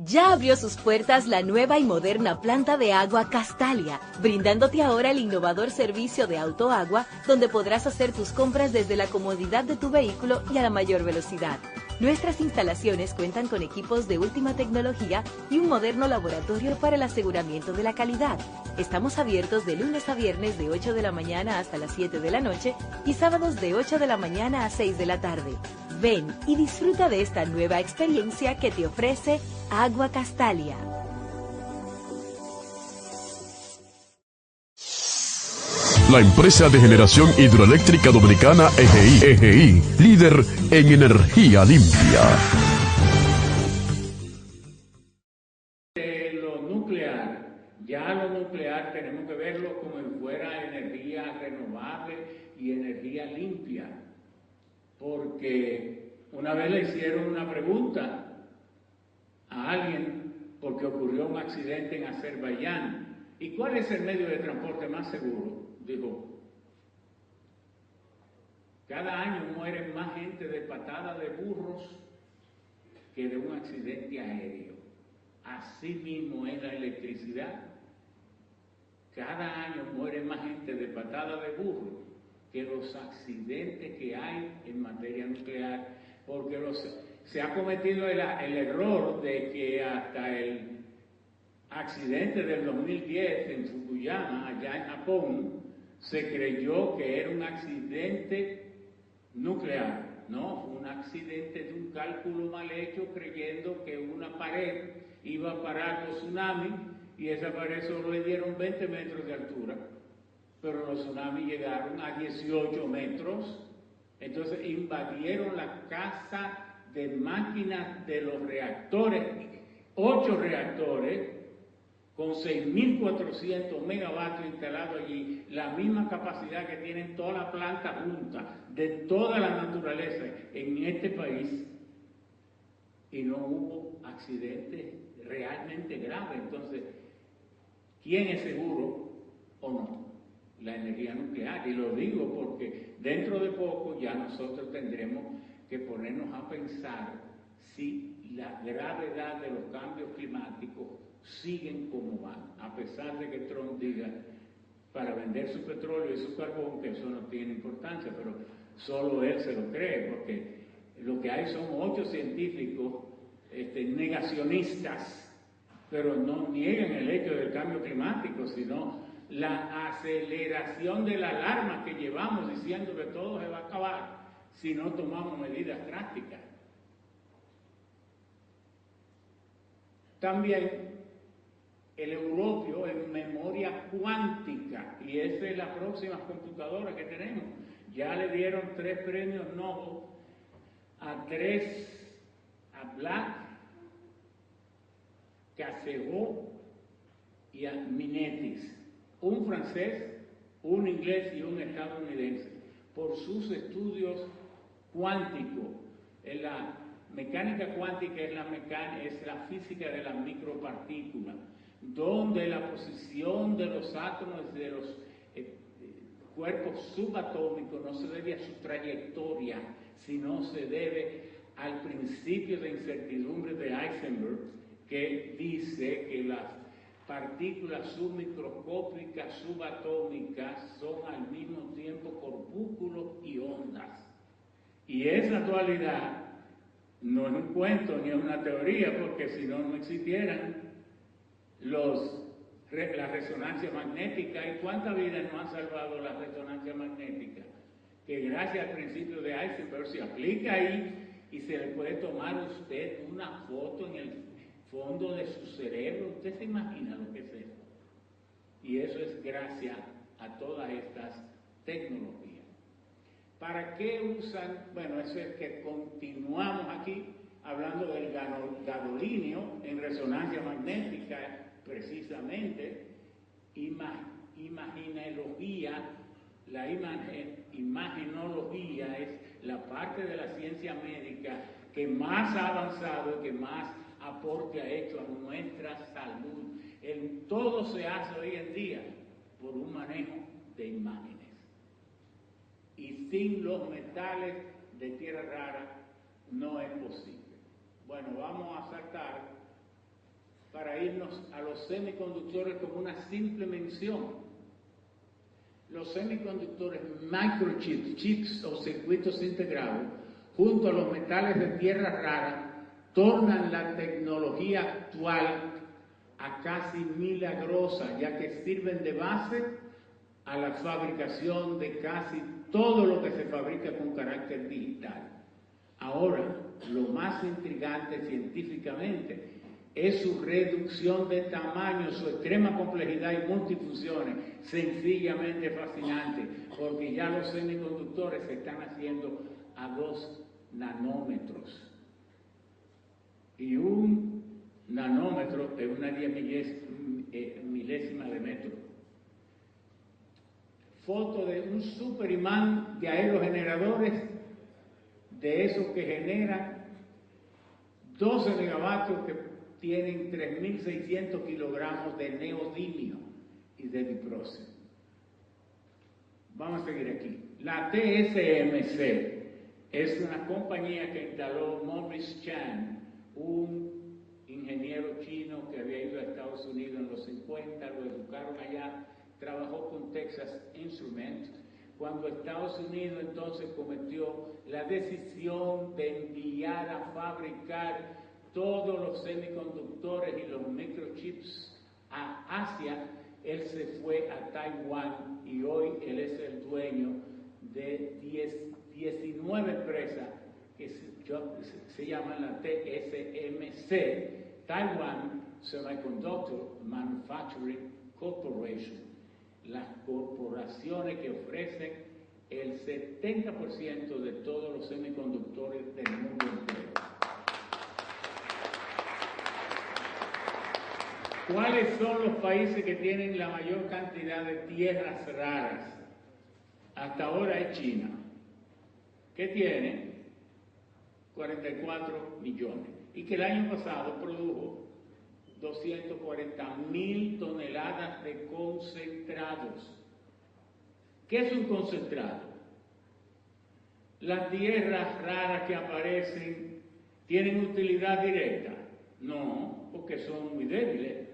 Speaker 11: Ya abrió sus puertas la nueva y moderna planta de agua Castalia, brindándote ahora el innovador servicio de autoagua, donde podrás hacer tus compras desde la comodidad de tu vehículo y a la mayor velocidad. Nuestras instalaciones cuentan con equipos de última tecnología y un moderno laboratorio para el aseguramiento de la calidad. Estamos abiertos de lunes a viernes de 8 de la mañana hasta las 7 de la noche y sábados de 8 de la mañana a 6 de la tarde. Ven y disfruta de esta nueva experiencia que te ofrece Agua Castalia.
Speaker 12: La empresa de generación hidroeléctrica dominicana EGEI, líder en energía limpia.
Speaker 2: Lo nuclear, ya lo nuclear tenemos que verlo como si fuera energía renovable y energía limpia, porque una vez le hicieron una pregunta a alguien porque ocurrió un accidente en Azerbaiyán. ¿Y cuál es el medio de transporte más seguro? Dijo, cada año mueren más gente de patada de burros que de un accidente aéreo. Así mismo es la electricidad. Cada año muere más gente de patada de burro que los accidentes que hay en materia nuclear, porque se ha cometido el error de que hasta el accidente del 2010 en Fukuyama, allá en Japón, se creyó que era un accidente nuclear. No, fue un accidente de un cálculo mal hecho, creyendo que una pared iba a parar los tsunamis, y esa pared solo le dieron 20 metros de altura, pero los tsunamis llegaron a 18 metros. Entonces invadieron la casa de máquinas de los reactores, 8 reactores, con 6.400 megavatios instalados allí, la misma capacidad que tienen toda la planta junta de toda la naturaleza en este país, y no hubo accidentes realmente graves. Entonces, ¿quién es seguro o no? La energía nuclear. Y lo digo porque dentro de poco ya nosotros tendremos que ponernos a pensar si la gravedad de los cambios climáticos siguen como van, a pesar de que Trump diga para vender su petróleo y su carbón que eso no tiene importancia, pero solo él se lo cree, porque lo que hay son 8 científicos negacionistas, pero no niegan el hecho del cambio climático, sino la aceleración de la alarma que llevamos diciendo que todo se va a acabar si no tomamos medidas drásticas. También el europeo en memoria cuántica, y esa es la próxima computadora que tenemos. Ya le dieron 3 premios Nobel a Black, Casero y a Minetis, un francés, un inglés y un estadounidense, por sus estudios cuánticos. En la mecánica cuántica es la física de las micropartículas, donde la posición de los átomos de los cuerpos subatómicos no se debe a su trayectoria, sino se debe al principio de incertidumbre de Heisenberg, que dice que las partículas submicroscópicas subatómicas son al mismo tiempo corpúsculos y ondas. Y esa dualidad no es un cuento ni es una teoría, porque si no, no existieran la resonancia magnética. ¿Y cuántas vidas no han salvado la resonancia magnética? Que gracias al principio de Heisenberg se aplica ahí y se le puede tomar a usted una foto en el fondo de su cerebro. Usted se imagina lo que es eso. Y eso es gracias a todas estas tecnologías. ¿Para qué usan? Bueno, eso es que continuamos aquí hablando del gadolinio en resonancia magnética, precisamente. Imaginología, la imaginología es la parte de la ciencia médica que más ha avanzado y que más aporte ha hecho a nuestra salud. Todo se hace hoy en día por un manejo de imágenes. Y sin los metales de tierra rara no es posible. Bueno, vamos a saltar para irnos a los semiconductores como una simple mención. Los semiconductores microchips, chips o circuitos integrados, junto a los metales de tierra rara, tornan la tecnología actual a casi milagrosa, ya que sirven de base a la fabricación de casi todo lo que se fabrica con carácter digital. Ahora, lo más intrigante científicamente es su reducción de tamaño, su extrema complejidad y multifunciones, sencillamente fascinante, porque ya los semiconductores se están haciendo a 2 nanómetros. Y un nanómetro es una 10 milésima de metro. Foto de un superimán de aerogeneradores, de esos que generan 12 megavatios que tienen 3.600 kilogramos de neodimio y de dipróxeno. Vamos a seguir aquí. La TSMC es una compañía que instaló Maurice Chan, un ingeniero chino que había ido a Estados Unidos en los 50, lo educaron allá, trabajó con Texas Instruments, cuando Estados Unidos entonces cometió la decisión de enviar a fabricar todos los semiconductores y los microchips a Asia. Él se fue a Taiwán y hoy él es el dueño de 19 empresas que se llaman la TSMC, Taiwan Semiconductor Manufacturing Corporation, las corporaciones que ofrecen el 70% de todos los semiconductores del mundo entero. ¿Cuáles son los países que tienen la mayor cantidad de tierras raras? Hasta ahora es China, que tiene 44 millones y que el año pasado produjo 240.000 toneladas de concentrados. ¿Qué es un concentrado? ¿Las tierras raras que aparecen tienen utilidad directa? No, porque son muy débiles.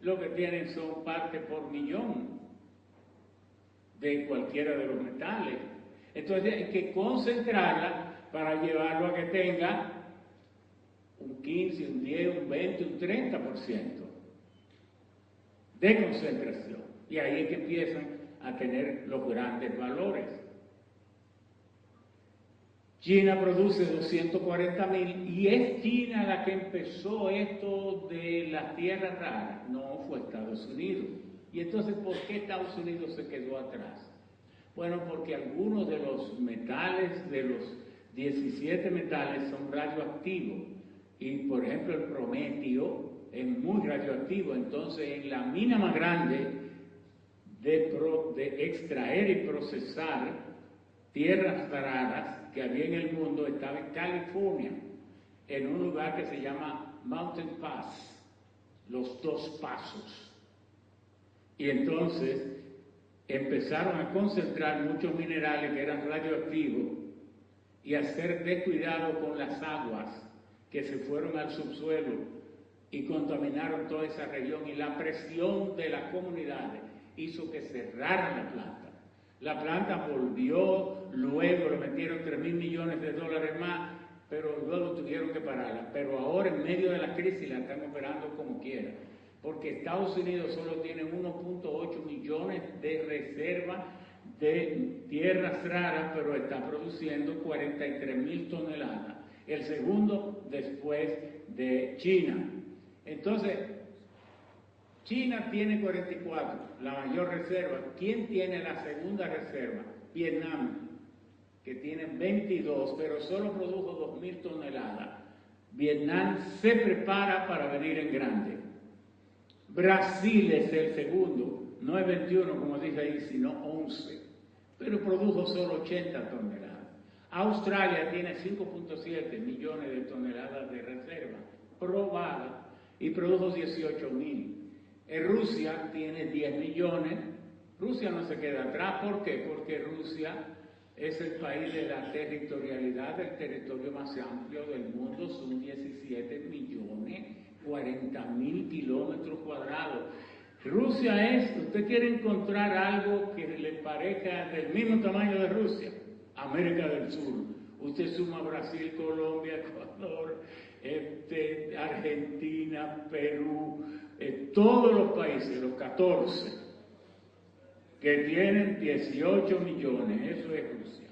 Speaker 2: Lo que tienen son partes por millón de cualquiera de los metales. Entonces hay que concentrarla para llevarlo a que tenga un 15, un 10, un 20, un 30% de concentración. Y ahí es que empiezan a tener los grandes valores. China produce 240.000 y es China la que empezó esto de las tierras raras. No fue Estados Unidos. Y entonces, ¿por qué Estados Unidos se quedó atrás? Bueno, porque algunos de los metales, de los 17 metales, son radioactivos. Y, por ejemplo, el prometio es muy radioactivo. Entonces, en la mina más grande de extraer y procesar tierras raras que había en el mundo estaba en California, en un lugar que se llama Mountain Pass, los Dos Pasos. Y entonces empezaron a concentrar muchos minerales que eran radioactivos y a ser descuidados con las aguas que se fueron al subsuelo y contaminaron toda esa región, y la presión de las comunidades hizo que cerraran la planta. La planta volvió, luego le metieron $3.000 millones más, pero luego tuvieron que pararla. Pero ahora, en medio de la crisis, la están operando como quiera, porque Estados Unidos solo tiene 1.8 millones de reservas de tierras raras, pero está produciendo 43.000 toneladas, el segundo después de China. Entonces, China tiene 44, la mayor reserva. ¿Quién tiene la segunda reserva? Vietnam, que tiene 22, pero solo produjo 2.000 toneladas. Vietnam se prepara para venir en grande. Brasil es el segundo, no es 21 como dije ahí, sino 11, pero produjo solo 80 toneladas. Australia tiene 5.7 millones de toneladas de reserva probada y produjo 18.000. Rusia tiene 10 millones. Rusia no se queda atrás. ¿Por qué? Porque Rusia es el país de la territorialidad, el territorio más amplio del mundo, son 17 millones, 40.000 kilómetros cuadrados. Rusia es, usted quiere encontrar algo que le parezca del mismo tamaño de Rusia, América del Sur. Usted suma Brasil, Colombia, Ecuador, Argentina, Perú, todos los países, los 14, que tienen 18 millones, eso es Rusia.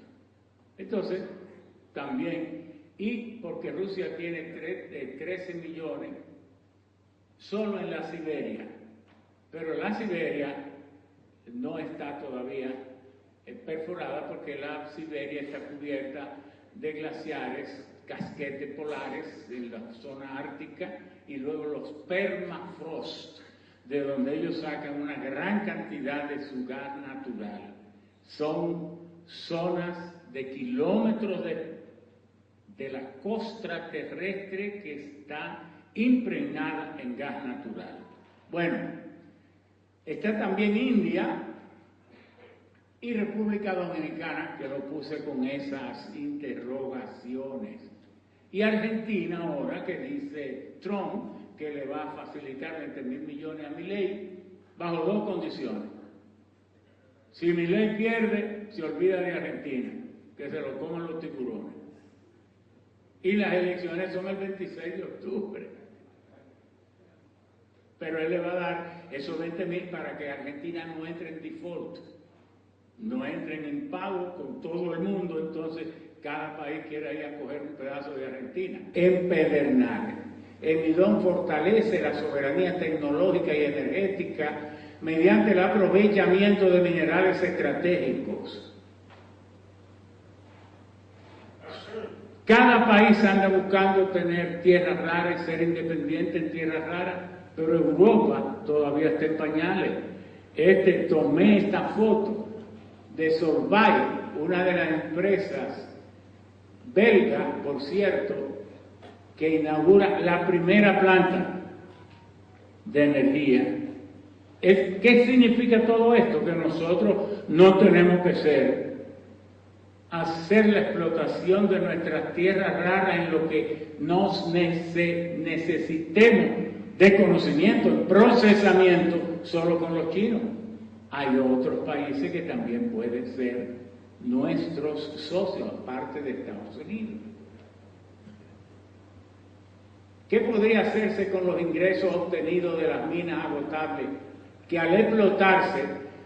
Speaker 2: Entonces, también, y porque Rusia tiene 13 millones, solo en la Siberia, pero la Siberia no está todavía perforada porque la Siberia está cubierta de glaciares, casquetes polares en la zona ártica, y luego los permafrost, de donde ellos sacan una gran cantidad de su gas natural. Son zonas de kilómetros de la costa terrestre que está impregnada en gas natural. Bueno, está también India y República Dominicana, que lo puse con esas interrogaciones. Y Argentina ahora, que dice Trump que le va a facilitar 20.000 millones a Milei bajo dos condiciones. Si Milei pierde, se olvida de Argentina, que se lo coman los tiburones. Y las elecciones son el 26 de octubre. Pero él le va a dar esos 20.000 para que Argentina no entre en default, no entre en impago con todo el mundo, entonces cada país quiere ir a coger un pedazo de Argentina. En Pedernales, Emidón fortalece la soberanía tecnológica y energética mediante el aprovechamiento de minerales estratégicos. Cada país anda buscando tener tierras raras y ser independiente en tierras raras, pero Europa todavía está en pañales. Tomé esta foto de Solvay, una de las empresas belga, por cierto, que inaugura la primera planta de energía. ¿Qué significa todo esto? Que nosotros no tenemos que hacer la explotación de nuestras tierras raras en lo que nos necesitemos de conocimiento, en procesamiento, solo con los chinos. Hay otros países que también pueden ser nuestros socios, aparte de Estados Unidos. ¿Qué podría hacerse con los ingresos obtenidos de las minas agotables que al explotarse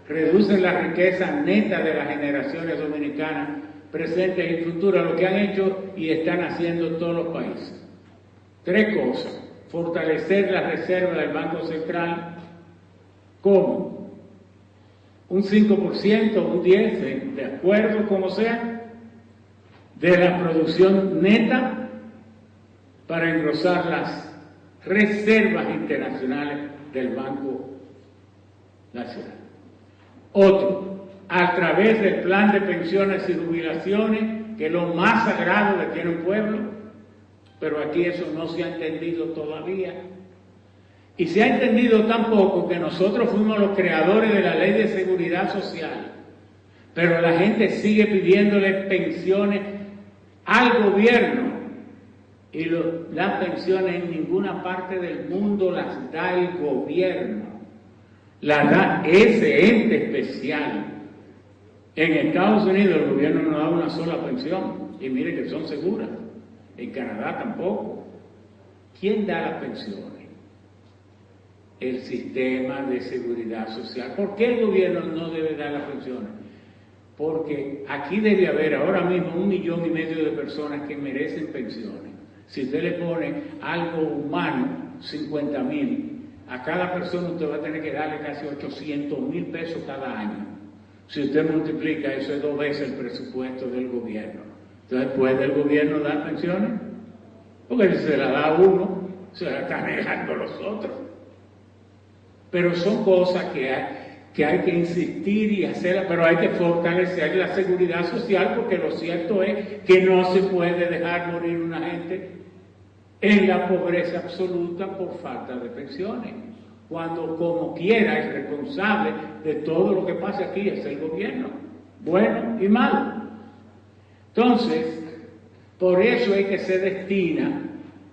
Speaker 2: reducen la riqueza neta de las generaciones dominicanas presentes y futuras, lo que han hecho y están haciendo todos los países? 3 cosas. Fortalecer la reserva del Banco Central. ¿Cómo? Un 5%, un 10%, de acuerdo como sea, de la producción neta para engrosar las reservas internacionales del Banco Nacional. Otro, a través del plan de pensiones y jubilaciones, que es lo más sagrado que tiene un pueblo, pero aquí eso no se ha entendido todavía. Y se ha entendido tan poco que nosotros fuimos los creadores de la Ley de Seguridad Social, pero la gente sigue pidiéndole pensiones al gobierno, y las pensiones en ninguna parte del mundo las da el gobierno, las da ese ente especial. En Estados Unidos el gobierno no da una sola pensión, y mire que son seguras. En Canadá tampoco. ¿Quién da las pensiones? El sistema de seguridad social. ¿Por qué el gobierno no debe dar las pensiones? Porque aquí debe haber ahora mismo 1,5 millones de personas que merecen pensiones. Si usted le pone algo humano, 50.000, a cada persona usted va a tener que darle casi 800.000 pesos cada año. Si usted multiplica eso, es 2 veces el presupuesto del gobierno. Entonces, ¿puede el gobierno dar pensiones? Porque si se la da a uno, se la están negando a los otros. Pero son cosas que hay que insistir y hacerlas, pero hay que fortalecer la seguridad social, porque lo cierto es que no se puede dejar morir una gente en la pobreza absoluta por falta de pensiones, cuando como quiera es responsable de todo lo que pasa aquí es el gobierno, bueno y malo. Entonces, por eso es que se destina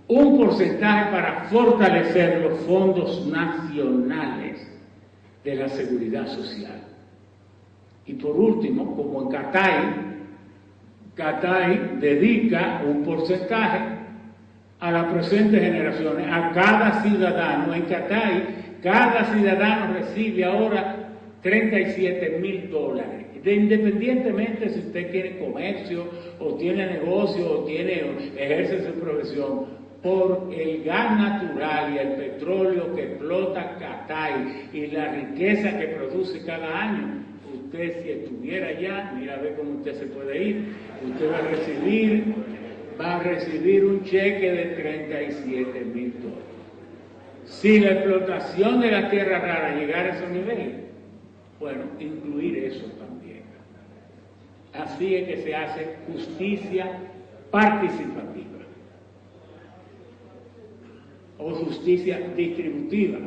Speaker 2: un porcentaje para fortalecer los fondos nacionales de la seguridad social. Y por último, como en Catay dedica un porcentaje a las presentes generaciones, a cada ciudadano. En Catay, cada ciudadano recibe ahora $37,000, independientemente si usted tiene comercio, o tiene negocio, o ejerce su profesión, por el gas natural y el petróleo que explota Catay y la riqueza que produce cada año. Usted, si estuviera allá, mira a ver cómo usted se puede ir, usted va a recibir un cheque de $37,000. Si la explotación de la tierra rara llegara a esos niveles, bueno, incluir eso también. Así es que se hace justicia participativa o justicia distributiva.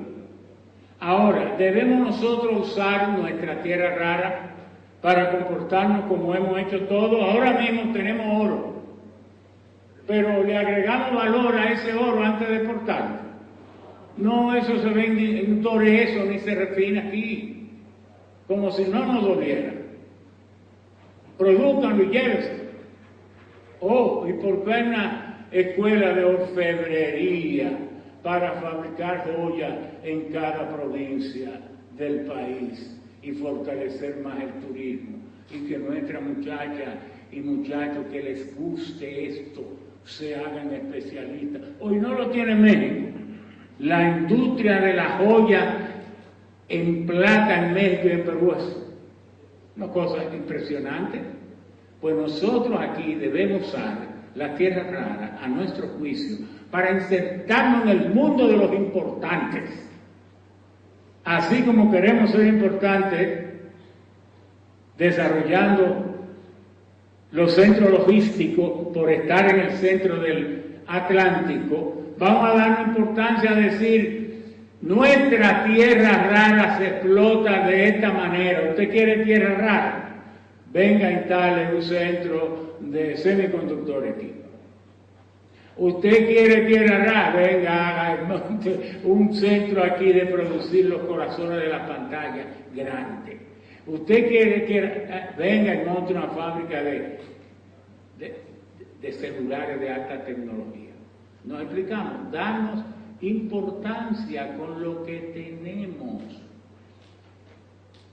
Speaker 2: Ahora, ¿debemos nosotros usar nuestra tierra rara para comportarnos como hemos hecho todo? Ahora mismo tenemos oro, pero le agregamos valor a ese oro antes de exportarlo. No, eso se vende en Toreso ni se refina aquí. como si no nos doliera. Produzcanlo y llévense. ¿Y por qué una escuela de orfebrería para fabricar joyas en cada provincia del país y fortalecer más el turismo? Y que nuestras muchachas y muchachos que les guste esto se hagan especialistas. Hoy no lo tiene México. La industria de la joya en plata en México y en Perú es una cosa impresionante. Pues nosotros aquí debemos usar la tierra rara a nuestro juicio para insertarnos en el mundo de los importantes. Así como queremos ser importantes desarrollando los centros logísticos por estar en el centro del Atlántico, vamos a dar importancia a decir, nuestra tierra rara se explota de esta manera. ¿Usted quiere tierra rara? Venga, instale un centro de semiconductores aquí. ¿Usted quiere tierra rara? Venga, haga un centro aquí de producir los corazones de la pantalla grande. ¿Usted quiere venga y monte una fábrica de celulares de alta tecnología? Nos explicamos, darnos importancia con lo que tenemos.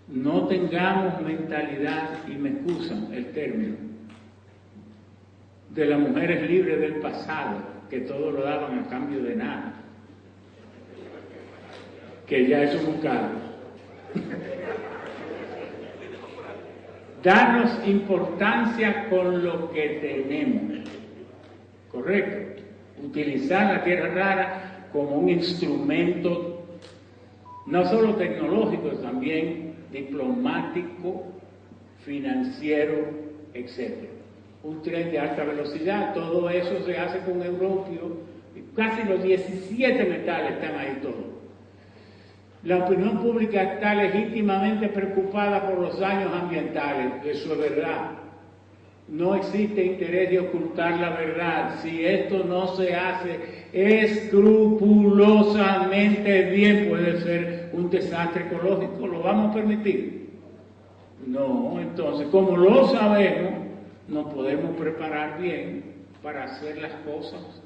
Speaker 2: No tengamos mentalidad, y me excusan el término, de las mujeres libres del pasado, que todo lo daban a cambio de nada, que ya eso es un caro. Darnos importancia con lo que tenemos, ¿correcto? Utilizar la tierra rara como un instrumento no solo tecnológico, también diplomático, financiero, etc. Un tren de alta velocidad, todo eso se hace con europio, casi los 17 metales están ahí todos. La opinión pública está legítimamente preocupada por los daños ambientales, eso es verdad. No existe interés de ocultar la verdad. Si esto no se hace escrupulosamente bien, puede ser un desastre ecológico. ¿Lo vamos a permitir? No, entonces, como lo sabemos, nos podemos preparar bien para hacer las cosas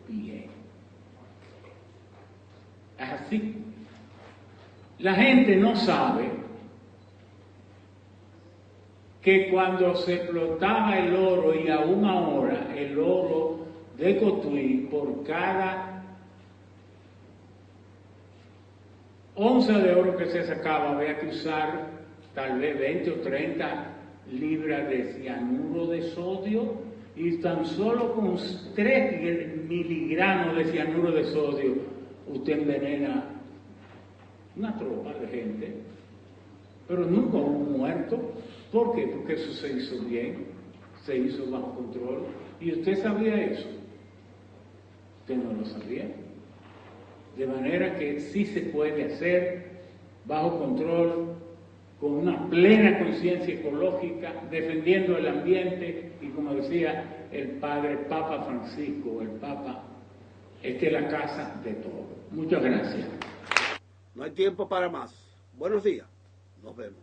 Speaker 2: bien. Es así. La gente no sabe que cuando se explotaba el oro, y aún ahora el oro de Cotuí, por cada onza de oro que se sacaba había que usar tal vez 20 o 30 libras de cianuro de sodio, y tan solo con 3 miligramos de cianuro de sodio usted envenena una tropa de gente, pero nunca hubo un muerto. ¿Por qué? Porque eso se hizo bien, se hizo bajo control. ¿Y usted sabía eso? Usted no lo sabía. De manera que sí se puede hacer bajo control, con una plena conciencia ecológica, defendiendo el ambiente, y como decía el padre Papa Francisco, el Papa, esta es la casa de todos. Muchas gracias.
Speaker 1: No hay tiempo para más. Buenos días. Nos vemos.